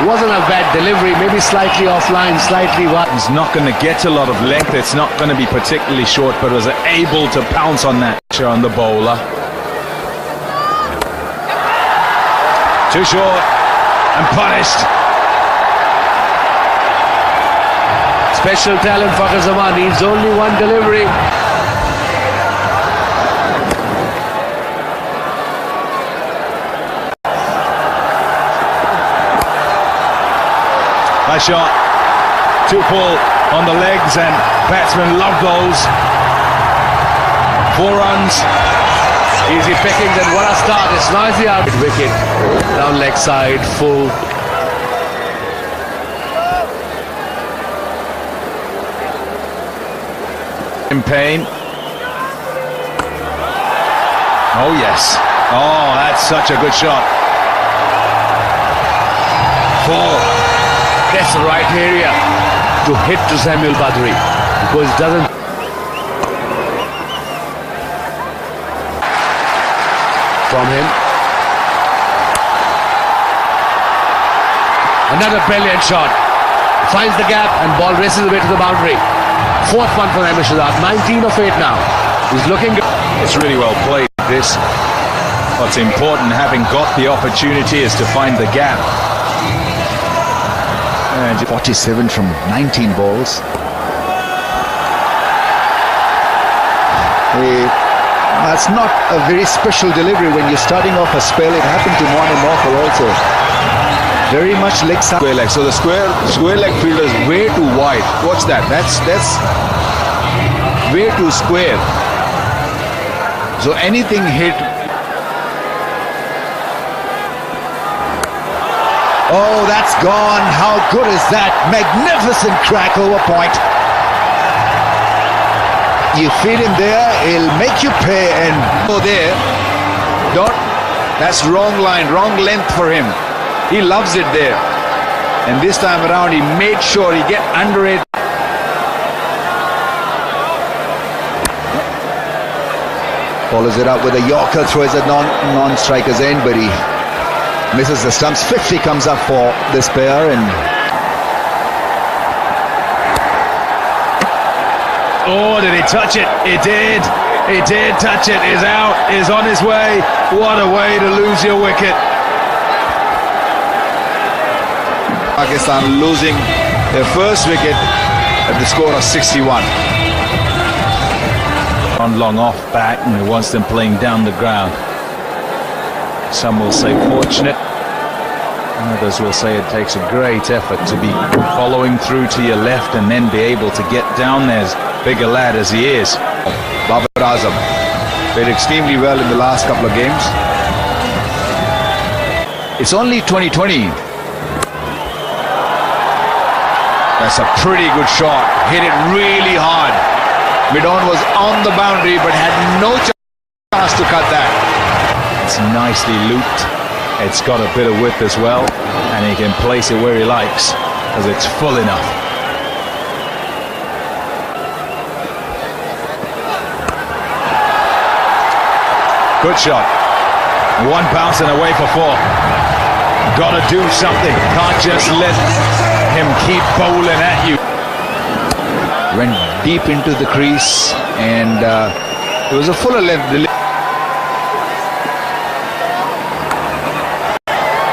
Wasn't a bad delivery, maybe slightly offline, slightly wide. He's not going to get a lot of length. It's not going to be particularly short, but was able to pounce on that on the bowler. Too short and punished. Special talent for Zaman, needs only one delivery. Nice shot. 2 pull on the legs, and batsmen love those. 4 runs. Easy pickings, and what a start. It's noisy out. Wicket. Down leg side, full. In pain. Oh yes. Oh, that's such a good shot. 4. That's the right area to hit to Badree, because it doesn't. From him. Another brilliant shot. Finds the gap and ball races away to the boundary. 4th one for Shehzad. 19 of 8 now. He's looking good. It's really well played. This. What's important, having got the opportunity, is to find the gap. And 47 from 19 balls. That's not a very special delivery when you're starting off a spell. It happened to Morkel also. Very much leg side. Square leg. So the square leg fielder is way too wide. Watch that. That's way too square. So anything hit. Oh, that's gone. How good is that? Magnificent crack over point. You feed him there, he'll make you pay, and go there. That's wrong line, wrong length for him. He loves it there. And this time around, he made sure he get under it. Follows it up with a Yorker, throws a non-striker's end, but he misses the stumps. 50 comes up for this pair, and oh, did he touch it? He did. He did touch it. Is out. Is on his way. What a way to lose your wicket. Pakistan losing their first wicket at the score of 61. On long off back, and he wants them playing down the ground. Some will say fortunate, others will say it takes a great effort to be following through to your left and then be able to get down there, as big a lad as he is. Babar Azam played extremely well in the last couple of games. It's only 2020. That's a pretty good shot. Hit it really hard. Midon was on the boundary but had no chance to cut that. It's nicely looped. It's got a bit of width as well, and he can place it where he likes because it's full enough. Good shot. 1 bounce and away for 4. Gotta do something. Can't just let him keep bowling at you. Went deep into the crease, and it was a fuller length delivery.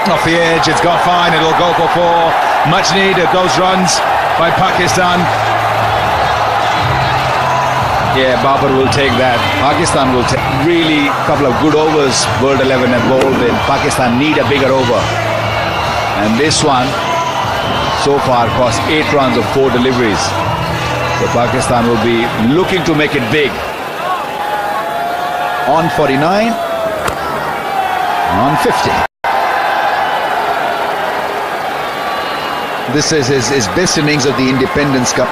Off the edge, it's gone fine. It'll go for 4. Much needed those runs by Pakistan. Yeah, Babar will take that. Pakistan will take really a couple of good overs. World 11 have bowled in. Pakistan need a bigger over. And this one, so far, cost 8 runs of 4 deliveries. So Pakistan will be looking to make it big. On 49. On 50. This is his best innings of the Independence Cup.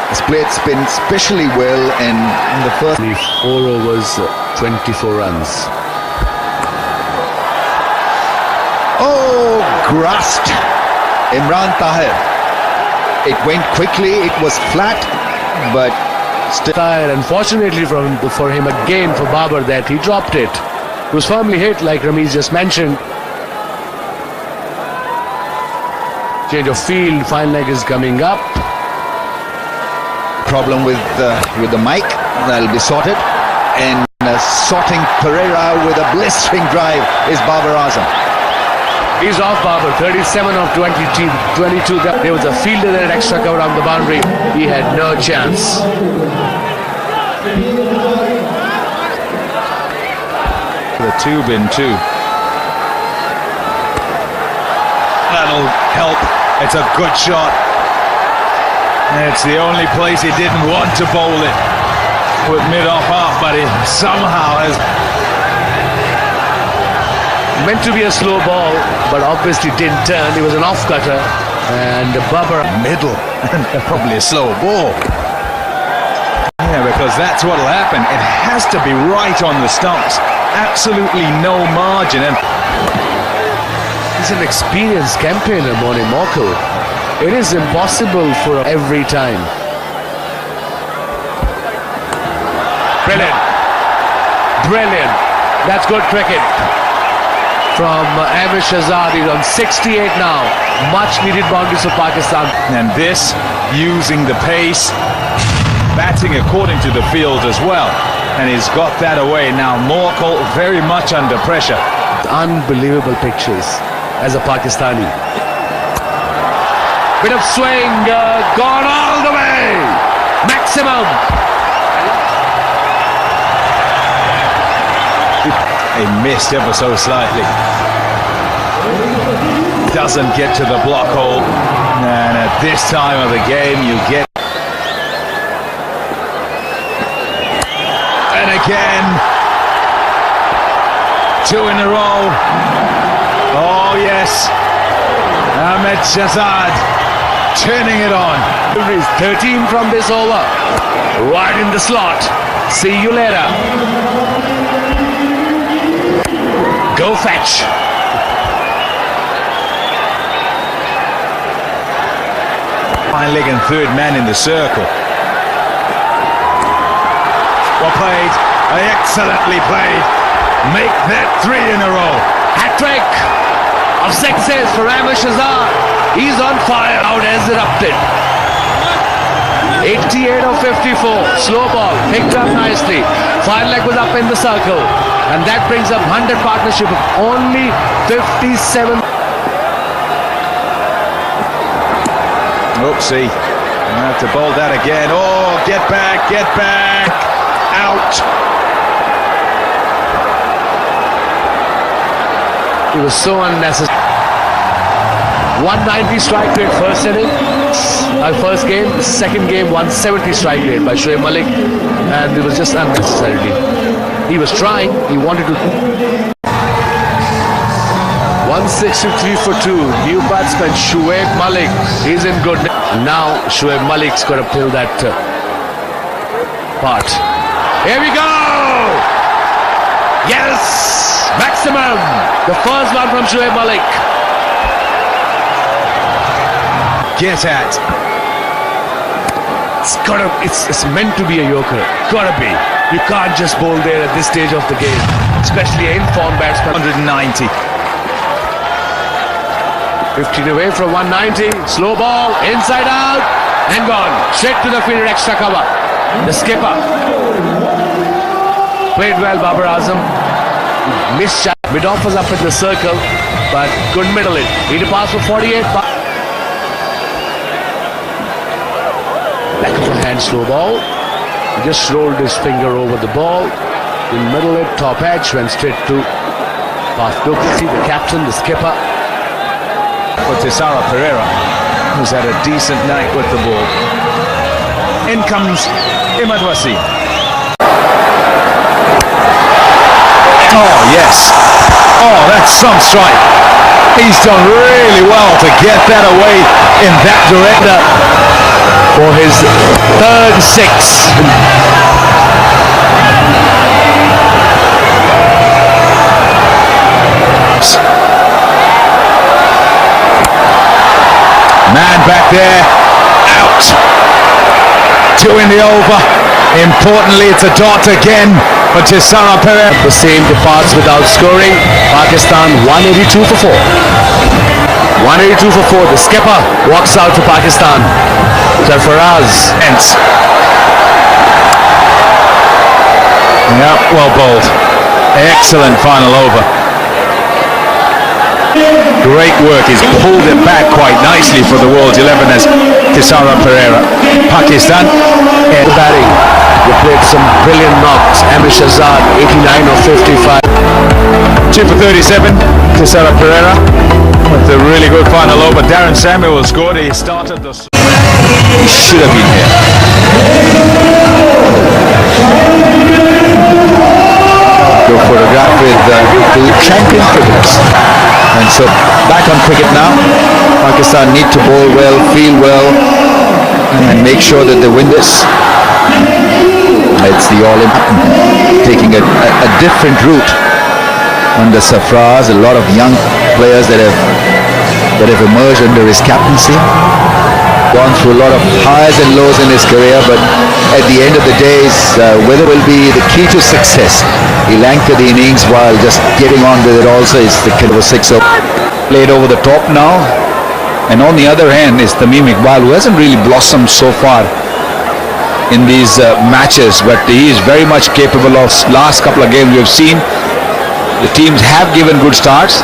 He's played spin especially well, and in the first 4 overs, 24 runs. Oh, grasped Imran Tahir. It went quickly, it was flat, but still. Unfortunately for him again, for Babar, that he dropped it. It was firmly hit, like Raees just mentioned. Change of field, fine leg is coming up. Problem with the mic, that'll be sorted. And sorting Perera with a blistering drive is Babar Azam. He's off Babar, 37 of 22. There was a fielder there, extra cover on the boundary. He had no chance. The tube in two. That'll help. It's a good shot. It's the only place he didn't want to bowl it with mid-off half, but he somehow has. Meant to be a slow ball, but obviously didn't turn. It was an off-cutter, and Babar Middle, probably a slow ball. Yeah, because that's what'll happen. It has to be right on the stumps. Absolutely no margin. And he's an experienced campaigner, Morkel. It is impossible for every time. Brilliant. Brilliant. That's good cricket from Ahmed Shehzad. He's on 68 now. Much needed boundaries for Pakistan. And this, using the pace, batting according to the field as well. And he's got that away. Now Morkel very much under pressure. Unbelievable pictures as a Pakistani. Bit of swing, gone all the way. Maximum. He missed ever so slightly. Doesn't get to the block hole. And at this time of the game, you get. And again. Two in a row. Oh, yes. Ahmed Shehzad turning it on. 13 from this over. Right in the slot. See you later. Go fetch. Fine leg and third man in the circle. Well played. Excellently played. Make that three in a row. Hat-trick of sixes for Ahmed Shehzad. He's on fire. Out has erupted. 88 of 54. Slow ball. Picked up nicely. Fine leg was up in the circle. And that brings up 100 partnership of only 57. Oopsie. I have to bowl that again. Oh, get back, get back. Out. It was so unnecessary. 190 strike rate first inning, first game. Second game 170 strike rate by Shoaib Malik, and it was just unnecessarily. He was trying, he wanted to. 163 for 2. New batsman Shoaib Malik, he's in good. Now Shoaib Malik's got to fill that part. Here we go! Yes! Maximum! The first one from Shoaib Malik. Get at. It's meant to be a yorker. Gotta be. You can't just bowl there at this stage of the game, especially in form batsman. 190. 15 away from 190. Slow ball, inside out, and gone. Straight to the field, extra cover. The skipper played well, Babar Azam. Missed shot. Mid-off was up in the circle, but couldn't middle it. Need a pass for 48. Back of a hand, slow ball. He just rolled his finger over the ball. In middle it, top edge, went straight to Plessis, the captain, the skipper. For Thisara Perera, who's had a decent night with the ball. In comes Imad Wasim. Oh, yes. Oh, that's some strike. He's done really well to get that away in that direction. For his third six. Man back there, out. Two in the over. Importantly, it's a dot again for Thisara Perera. The same departs without scoring. Pakistan 182 for 4. 182 for 4. The skipper walks out for Pakistan. Sarfraz. Hence. Yeah, well bowled. Excellent final over. Great work. He's pulled it back quite nicely for the world's 11 as Thisara Perera. Pakistan. Batting. They played some brilliant knocks. Shehzad 89 or 55. 2 for 37. Thisara Perera with a really good final over. Darren Samuel scored. He started the... He should have been here. Go photograph with the champion cricketers. And so back on cricket now. Pakistan need to bowl well, feel well, and make sure that they win this. It's the all-in taking a different route under Sarfraz. A lot of young players that have emerged under his captaincy. Gone through a lot of highs and lows in his career, but at the end of the day, weather will be the key to success. He'll anchor the innings while just getting on with it also. Is the kid of a sixer. Played over the top now. And on the other hand is Tamim Iqbal, who hasn't really blossomed so far in these matches, but he is very much capable of. Last couple of games we have seen, the teams have given good starts.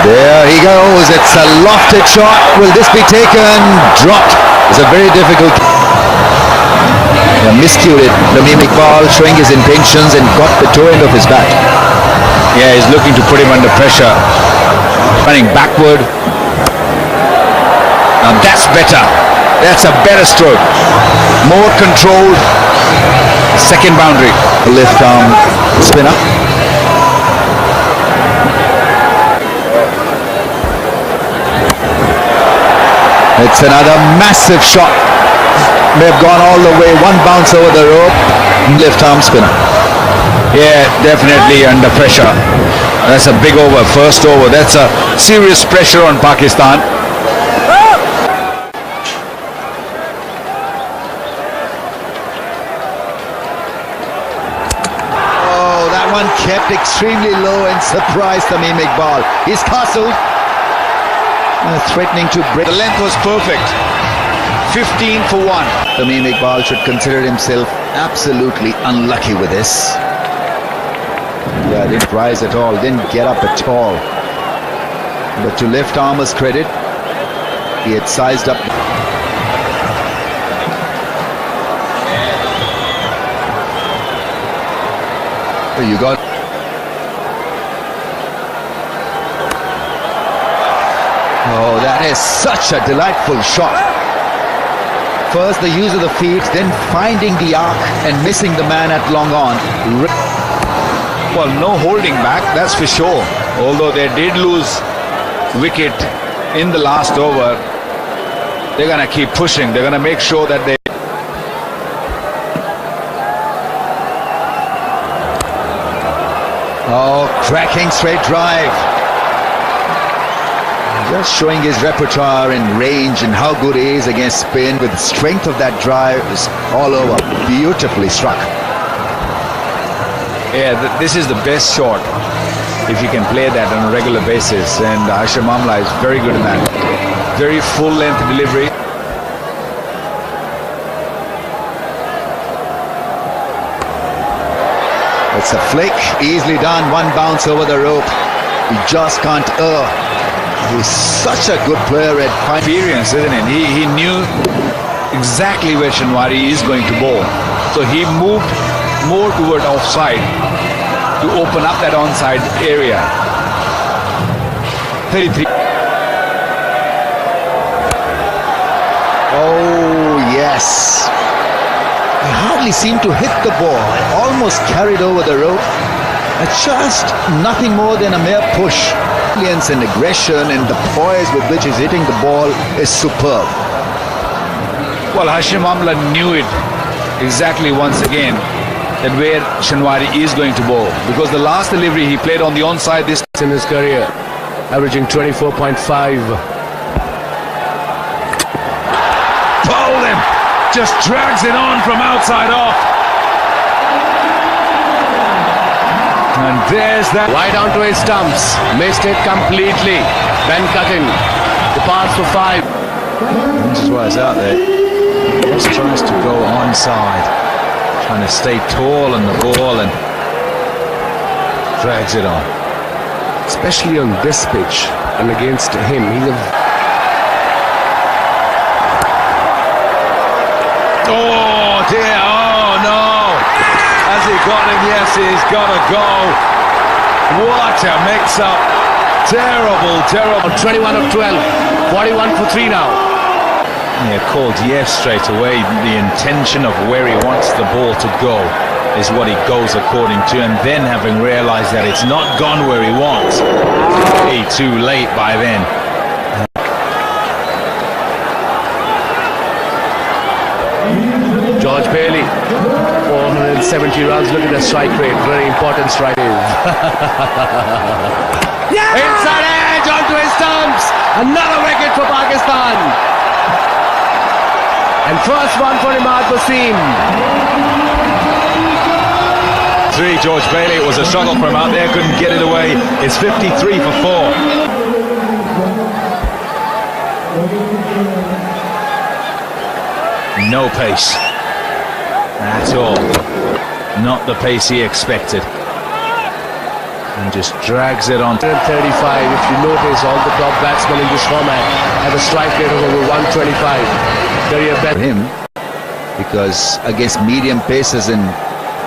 There he goes. It's a lofted shot. Will this be taken? Dropped. It's a very difficult. Miscued it. Tamim Iqbal showing his intentions and got the toe end of his bat. Yeah, he's looking to put him under pressure. Running backward. Now that's better. That's a better stroke. More controlled. Second boundary. Left arm spinner. It's another massive shot. May have gone all the way. One bounce over the rope. Left arm spinner. Yeah, definitely under pressure. That's a big over. First over. That's a serious pressure on Pakistan. Oh, that one kept extremely low and surprised Tamim Iqbal. He's castled. Threatening to break. The length was perfect. 15 for 1. Tamim Iqbal should consider himself absolutely unlucky with this. Yeah, didn't rise at all, didn't get up at all. But to left armer's credit, he had sized up. You got. Oh, that is such a delightful shot. First the use of the feet, then finding the arc and missing the man at long on. Well, no holding back, that's for sure. Although they did lose wicket in the last over, they're going to keep pushing. They're going to make sure that they... Oh, cracking straight drive. Just showing his repertoire and range and how good he is against spin. With the strength of that drive is all over. Beautifully struck. Yeah, this is the best shot if you can play that on a regular basis. And Hashim Amla is very good in that. Very full length delivery. It's a flick. Easily done. One bounce over the rope. You just can't err. He's such a good player at experience, isn't it? He knew exactly where Shinwari is going to bowl. So he moved more toward offside to open up that onside area. 33. Oh, yes. He hardly seemed to hit the ball. Almost carried over the rope. Just nothing more than a mere push. And aggression and the poise with which he's hitting the ball is superb. Well, Hashim Amla knew it exactly once again that where Shinwari is going to bowl, because the last delivery he played on the onside this in his career, averaging 24.5. just drags it on from outside off. And there's that. Right onto his stumps. Missed it completely. Ben cutting. The pass for 5. This is why it's out there. Just tries to go onside. Trying to stay tall on the ball and drags it on. Especially on this pitch and against him. He's a... Oh dear, oh no! Has he got him? Yes, he's got to go. What a mix-up. Terrible, terrible. 21 of 12. 41 for 3 now. Yeah, called yes straight away. The intention of where he wants the ball to go is what he goes according to, and then having realized that it's not gone where he wants, way too late by then. George Bailey, 470 runs. Look at the strike rate. Very important strike. Yeah! Inside edge onto his stumps. Another wicket for Pakistan. And first one for Imad Wasim. 3, George Bailey. It was a struggle for him out there. Couldn't get it away. It's 53 for 4. No pace at all. Not the pace he expected. And just drags it on. 135. If you notice, all the top batsmen in this format have a strike rate of over 125. Career bet him, because against medium paces and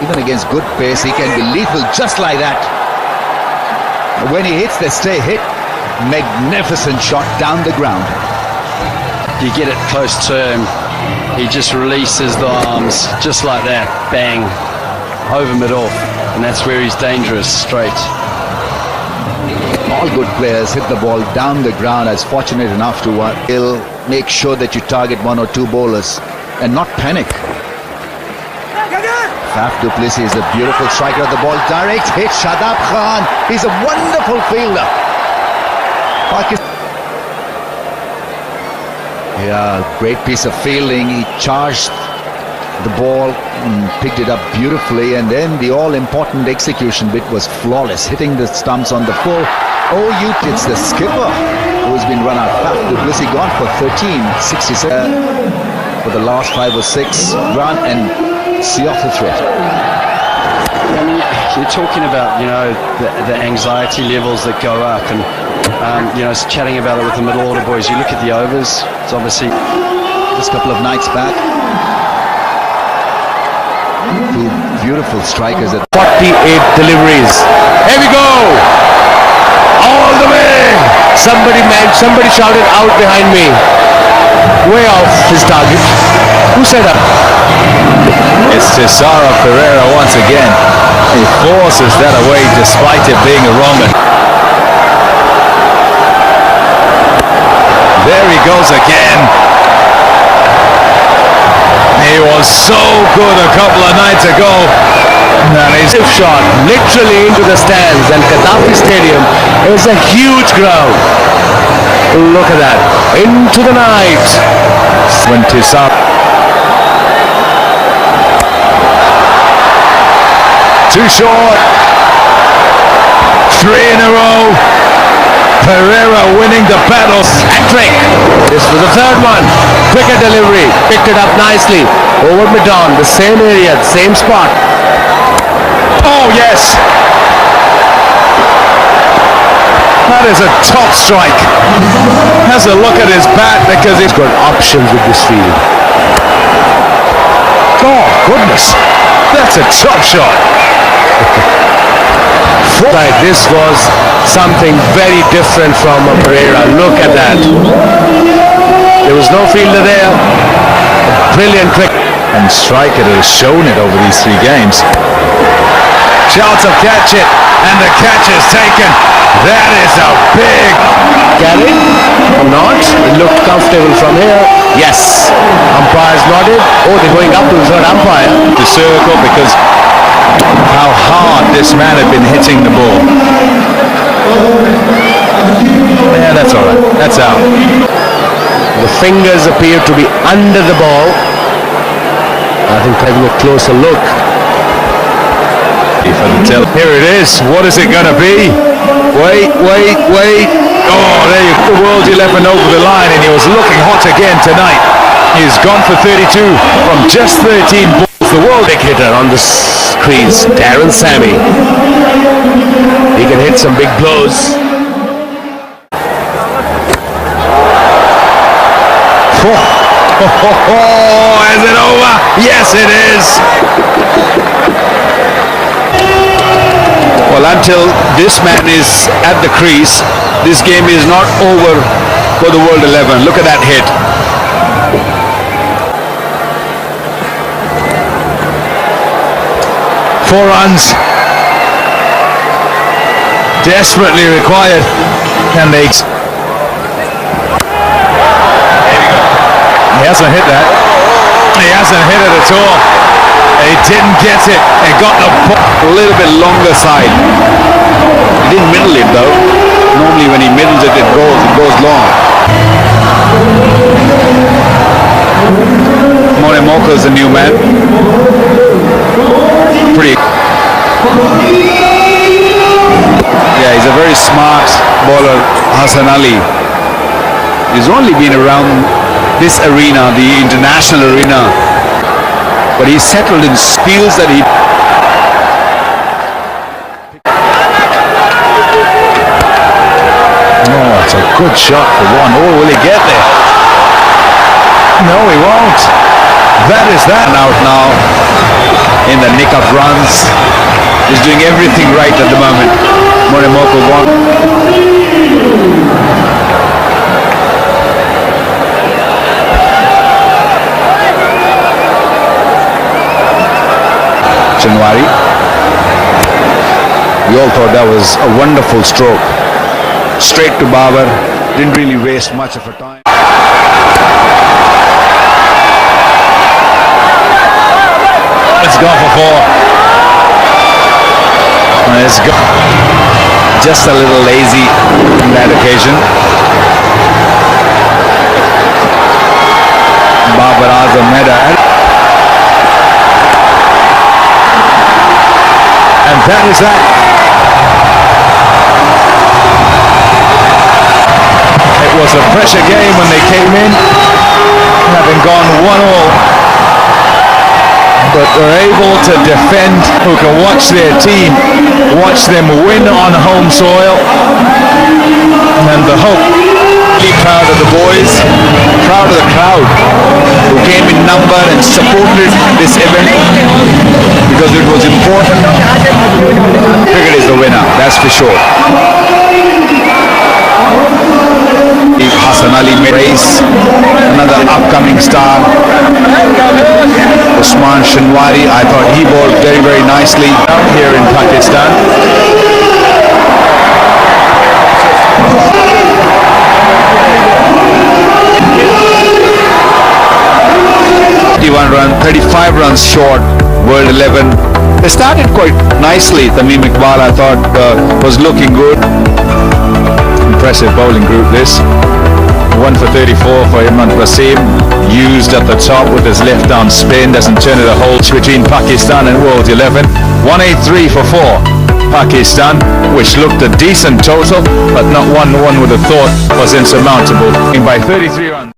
even against good pace, he can be lethal just like that. When he hits, they stay hit. Magnificent shot down the ground. You get it close to him, he just releases the arms just like that, bang, over mid-off, and that's where he's dangerous, straight. All good players hit the ball down the ground. As fortunate enough to he'll make sure that you target 1 or 2 bowlers and not panic. Plessis is a beautiful striker of the ball. Direct hit. Shadab Khan, he's a wonderful fielder. Yeah, great piece of fielding. He charged the ball, picked it up beautifully, and then the all-important execution bit was flawless, hitting the stumps on the full. Oh, it's the skipper who's been run out. Plessis gone for 13, 67 for the last 5 or 6 run and see off the threat. I mean, you're talking about, you know, the anxiety levels that go up, and you know, chatting about it with the middle order boys. You look at the overs. It's obviously just a couple of nights back. 2 beautiful strikers at 48 deliveries. Here we go. All the way. Somebody shouted out behind me. Way off his target. Who said that? It's Thisara Perera once again. He forces that away despite it being a wrong one. There he goes again. He was so good a couple of nights ago. And his shot literally into the stands, and Gaddafi Stadium is a huge crowd. Look at that. Into the night. When Thisara. Too short. 3 in a row. Perera winning the battle. Hat-trick. This was the 3rd one. Quicker delivery. Picked it up nicely. Over mid-on. The same area. The same spot. Oh, yes. That is a top strike. Has a look at his bat because he's got options with this field. Oh, goodness. That's a top shot. This was something very different from a Perera. Look at that. There was no fielder there. A brilliant trick. And striker has shown it over these 3 games. Chance of catch it, and the catch is taken. That is a big carry or not. It looked comfortable from here. Yes. Umpires nodded. Oh, they're going up to the 3rd umpire. The circle, because how hard this man had been hitting the ball. Yeah, that's all right. That's out. The fingers appear to be under the ball. I think having a closer look. Here it is. What is it going to be? Wait. Oh, there you go. The world 11 over the line, and he was looking hot again tonight. He's gone for 32 from just 13 balls. The world big hitter on the crease, Darren Sammy. He can hit some big blows. Is it over? Yes, it is. Well, until this man is at the crease, this game is not over for the world 11. Look at that hit. Four runs. Desperately required. Can they? He hasn't hit that. He hasn't hit it at all. He didn't get it. He got the ball A little bit longer side. He didn't middle it though. Normally when he middles it, it goes long. Morkel is a new man. Pretty. Yeah, he's a very smart bowler, Hasan Ali. He's only been around this arena, the international arena, but he's settled in fields that he. Oh, it's a good shot for one. Oh, will he get there? No, he won't. That is that. Out now in the nick of runs. He's doing everything right at the moment. Morkel won. We all thought that was a wonderful stroke. Straight to Babar. Didn't really waste much of her time. It's gone for four. And it's gone. Just a little lazy on that occasion. Babar Azam and that is that. It was a pressure game when they came in, having gone 1-all. But they're able to defend, who can watch their team, watch them win on home soil. And the hope. Really proud of the boys, proud of the crowd who came in number and supported this event because it was important. Cricket is the winner, that's for sure. Hasan Ali made Raees, another upcoming star. Usman, I thought he bowled very, very nicely Here in Pakistan. 35 runs short, world 11. They started quite nicely. Tamim Iqbal, I thought, was looking good. Impressive bowling group this. 1 for 34 for Imran Wasim, used at the top with his left arm spin, doesn't turn it a hole between Pakistan and world 11. 183 for 4 Pakistan, which looked a decent total, but not one would have thought was insurmountable by 33 runs.